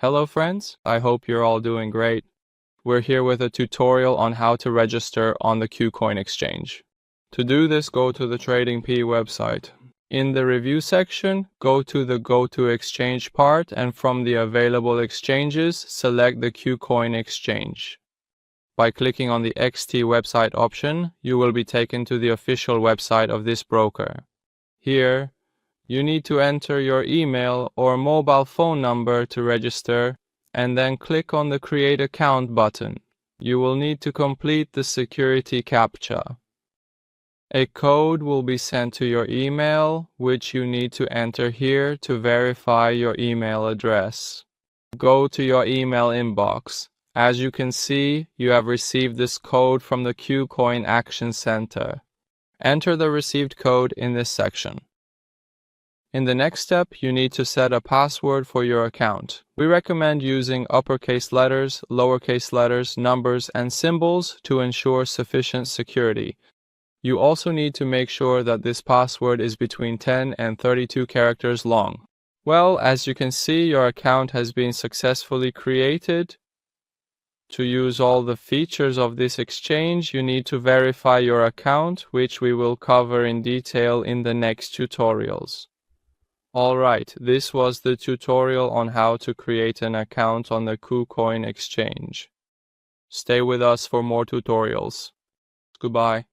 Hello friends, I hope you're all doing great. We're here with a tutorial on how to register on the KuCoin exchange. To do this, go to the TradingP website. In the review section, go to the Go to Exchange part, and from the available exchanges, select the KuCoin exchange. By clicking on the XT website option, you will be taken to the official website of this broker. Here, you need to enter your email or mobile phone number to register, and then click on the Create Account button. You will need to complete the security CAPTCHA. A code will be sent to your email, which you need to enter here to verify your email address. Go to your email inbox. As you can see, you have received this code from the KuCoin Action Center. Enter the received code in this section. In the next step, you need to set a password for your account. We recommend using uppercase letters, lowercase letters, numbers, and symbols to ensure sufficient security. You also need to make sure that this password is between 10 and 32 characters long. Well, as you can see, your account has been successfully created. To use all the features of this exchange, you need to verify your account, which we will cover in detail in the next tutorials. Alright, this was the tutorial on how to create an account on the KuCoin exchange. Stay with us for more tutorials. Goodbye.